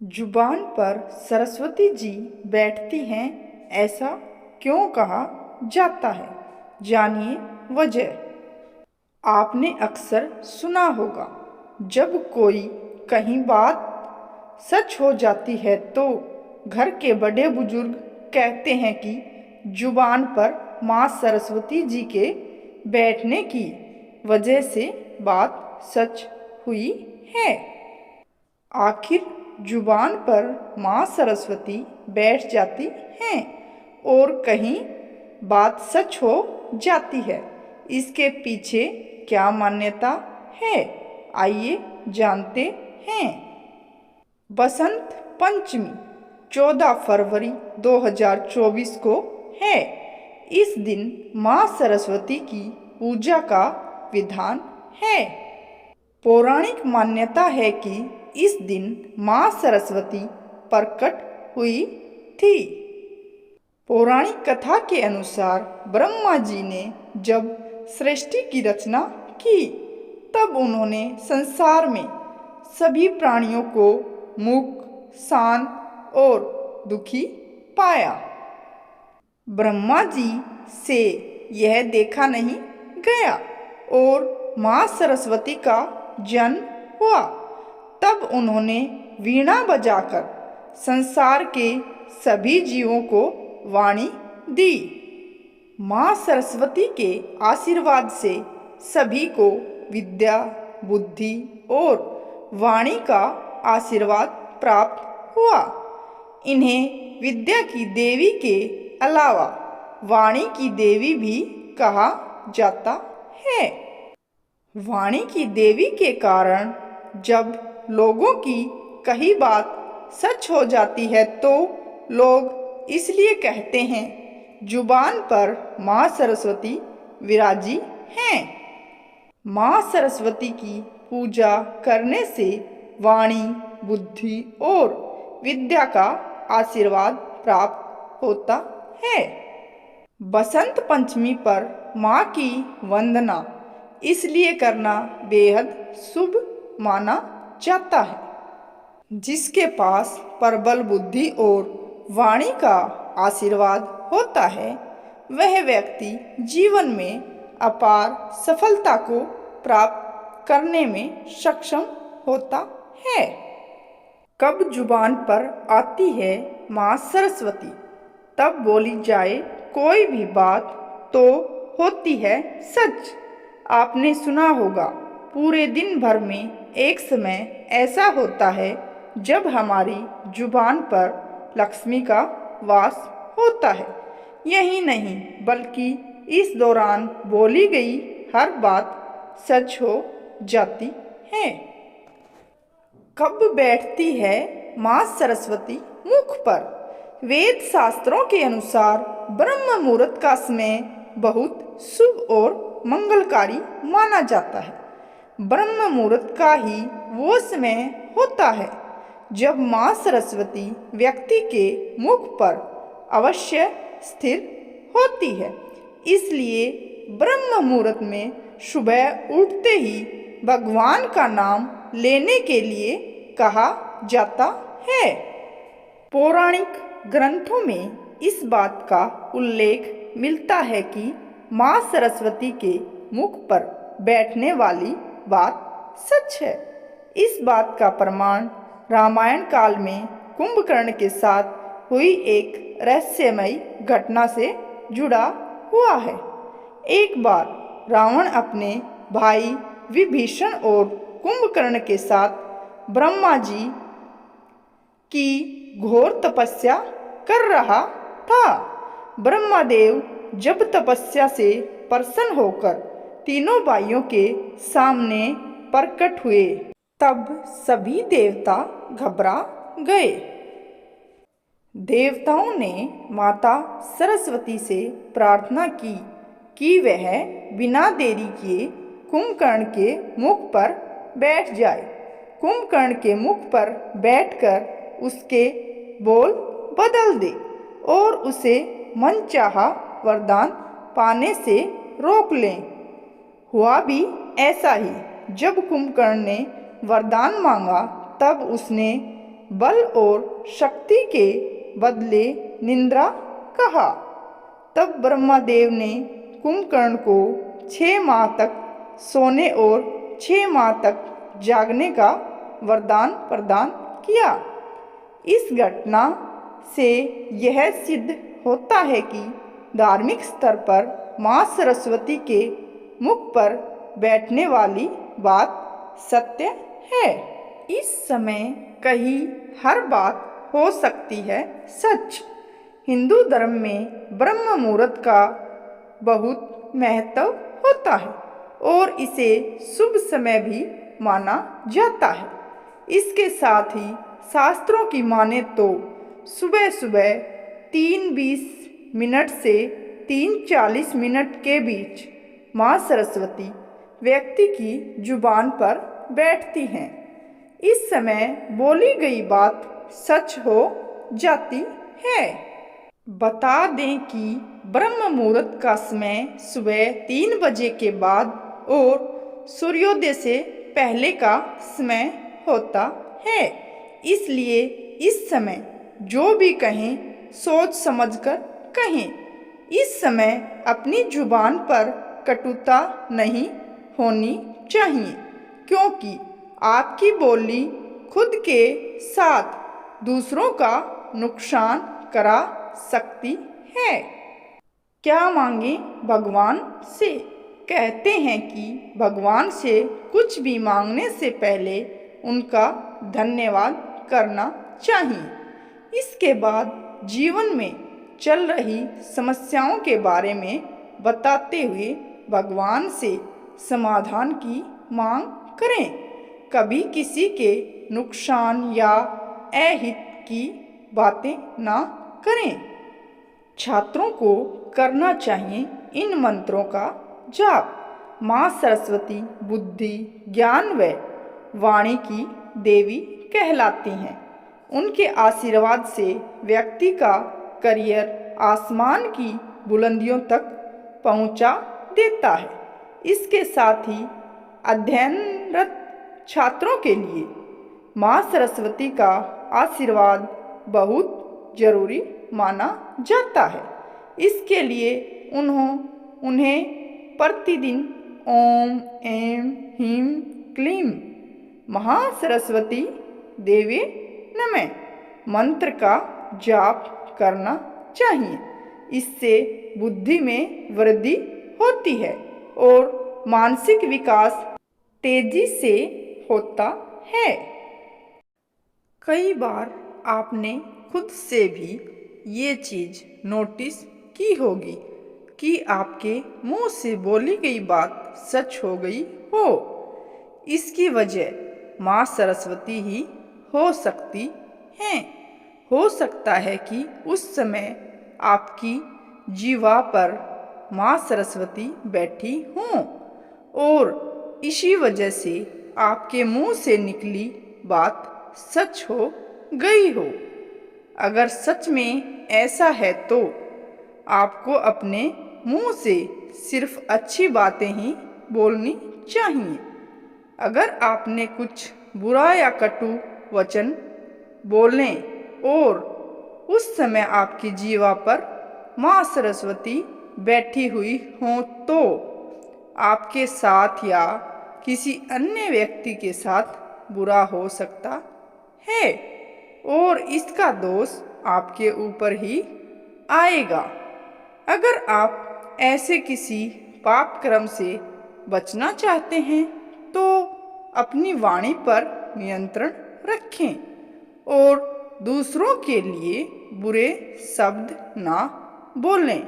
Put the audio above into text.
जुबान पर सरस्वती जी बैठती हैं, ऐसा क्यों कहा जाता है? जानिए वजह। आपने अक्सर सुना होगा, जब कोई कहीं बात सच हो जाती है तो घर के बड़े बुजुर्ग कहते हैं कि जुबान पर माँ सरस्वती जी के बैठने की वजह से बात सच हुई है। आखिर जुबान पर माँ सरस्वती बैठ जाती हैं और कहीं बात सच हो जाती है, इसके पीछे क्या मान्यता है? आइए जानते हैं। बसंत पंचमी 14 फरवरी 2024 को है। इस दिन माँ सरस्वती की पूजा का विधान है। पौराणिक मान्यता है कि इस दिन माँ सरस्वती प्रकट हुई थी। पौराणिक कथा के अनुसार ब्रह्मा जी ने जब सृष्टि की रचना की, तब उन्होंने संसार में सभी प्राणियों को मूक, शांत और दुखी पाया। ब्रह्मा जी से यह देखा नहीं गया और माँ सरस्वती का जन्म हुआ। तब उन्होंने वीणा बजाकर संसार के सभी जीवों को वाणी दी। माँ सरस्वती के आशीर्वाद से सभी को विद्या, बुद्धि और वाणी का आशीर्वाद प्राप्त हुआ। इन्हें विद्या की देवी के अलावा वाणी की देवी भी कहा जाता है। वाणी की देवी के कारण जब लोगों की कही बात सच हो जाती है तो लोग इसलिए कहते हैं, जुबान पर माँ सरस्वती विराजी हैं। माँ सरस्वती की पूजा करने से वाणी, बुद्धि और विद्या का आशीर्वाद प्राप्त होता है। बसंत पंचमी पर माँ की वंदना इसलिए करना बेहद शुभ माना जाता है। जिसके पास प्रबल बुद्धि और वाणी का आशीर्वाद होता है, वह व्यक्ति जीवन में अपार सफलता को प्राप्त करने में सक्षम होता है। कब जुबान पर आती है माँ सरस्वती, तब बोली जाए कोई भी बात तो होती है सच। आपने सुना होगा, पूरे दिन भर में एक समय ऐसा होता है जब हमारी जुबान पर लक्ष्मी का वास होता है। यही नहीं बल्कि इस दौरान बोली गई हर बात सच हो जाती है। कब बैठती है माँ सरस्वती मुख पर? वेद शास्त्रों के अनुसार ब्रह्म मुहूर्त का समय बहुत शुभ और मंगलकारी माना जाता है। ब्रह्म मुहूर्त का ही वो समय होता है जब माँ सरस्वती व्यक्ति के मुख पर अवश्य स्थिर होती है। इसलिए ब्रह्म मुहूर्त में सुबह उठते ही भगवान का नाम लेने के लिए कहा जाता है। पौराणिक ग्रंथों में इस बात का उल्लेख मिलता है कि माँ सरस्वती के मुख पर बैठने वाली बात सच है। इस बात का प्रमाण रामायण काल में कुंभकर्ण के साथ हुई एक रहस्यमयी घटना से जुड़ा हुआ है। एक बार रावण अपने भाई विभीषण और कुंभकर्ण के साथ ब्रह्मा जी की घोर तपस्या कर रहा था। ब्रह्मदेव जब तपस्या से प्रसन्न होकर तीनों भाइयों के सामने प्रकट हुए, तब सभी देवता घबरा गए। देवताओं ने माता सरस्वती से प्रार्थना की कि वह बिना देरी किए कुंभकर्ण के मुख पर बैठ जाए। कुंभकर्ण के मुख पर बैठकर उसके बोल बदल दे और उसे मनचाहा वरदान पाने से रोक लें। हुआ भी ऐसा ही। जब कुंभकर्ण ने वरदान मांगा, तब उसने बल और शक्ति के बदले निंद्रा कहा। तब ब्रह्मदेव ने कुंभकर्ण को 6 माह तक सोने और 6 माह तक जागने का वरदान प्रदान किया। इस घटना से यह सिद्ध होता है कि धार्मिक स्तर पर माँ सरस्वती के मुख पर बैठने वाली बात सत्य है। इस समय कही हर बात हो सकती है सच। हिंदू धर्म में ब्रह्म मुहूर्त का बहुत महत्व होता है और इसे शुभ समय भी माना जाता है। इसके साथ ही शास्त्रों की माने तो सुबह सुबह 3:20 से 3:40 के बीच माँ सरस्वती व्यक्ति की जुबान पर बैठती हैं। इस समय बोली गई बात सच हो जाती है। बता दें कि ब्रह्म मुहूर्त का समय सुबह 3 बजे के बाद और सूर्योदय से पहले का समय होता है। इसलिए इस समय जो भी कहें सोच समझकर कहें। इस समय अपनी जुबान पर कटुता नहीं होनी चाहिए, क्योंकि आपकी बोली खुद के साथ दूसरों का नुकसान करा सकती है। क्या मांगे भगवान से? कहते हैं कि भगवान से कुछ भी मांगने से पहले उनका धन्यवाद करना चाहिए। इसके बाद जीवन में चल रही समस्याओं के बारे में बताते हुए भगवान से समाधान की मांग करें। कभी किसी के नुकसान या अहित की बातें ना करें। छात्रों को करना चाहिए इन मंत्रों का जाप। माँ सरस्वती बुद्धि, ज्ञान व वाणी की देवी कहलाती हैं। उनके आशीर्वाद से व्यक्ति का करियर आसमान की बुलंदियों तक पहुंचा देता है। इसके साथ ही अध्ययनरत छात्रों के लिए माँ सरस्वती का आशीर्वाद बहुत जरूरी माना जाता है। इसके लिए उन्हें प्रतिदिन ओम ऐं ह्रीं क्लीं महासरस्वती देवी नमः मंत्र का जाप करना चाहिए। इससे बुद्धि में वृद्धि होती है और मानसिक विकास तेजी से होता है। कई बार आपने खुद से भी ये चीज़ नोटिस की होगी कि आपके मुंह से बोली गई बात सच हो गई हो। इसकी वजह माँ सरस्वती ही हो सकती हैं। हो सकता है कि उस समय आपकी जीवा पर माँ सरस्वती बैठी हों और इसी वजह से आपके मुंह से निकली बात सच हो गई हो। अगर सच में ऐसा है तो आपको अपने मुंह से सिर्फ अच्छी बातें ही बोलनी चाहिए। अगर आपने कुछ बुरा या कटु वचन बोले और उस समय आपकी जीवा पर माँ सरस्वती बैठी हुई हो तो आपके साथ या किसी अन्य व्यक्ति के साथ बुरा हो सकता है और इसका दोष आपके ऊपर ही आएगा। अगर आप ऐसे किसी पाप कर्म से बचना चाहते हैं तो अपनी वाणी पर नियंत्रण रखें और दूसरों के लिए बुरे शब्द ना बोलें।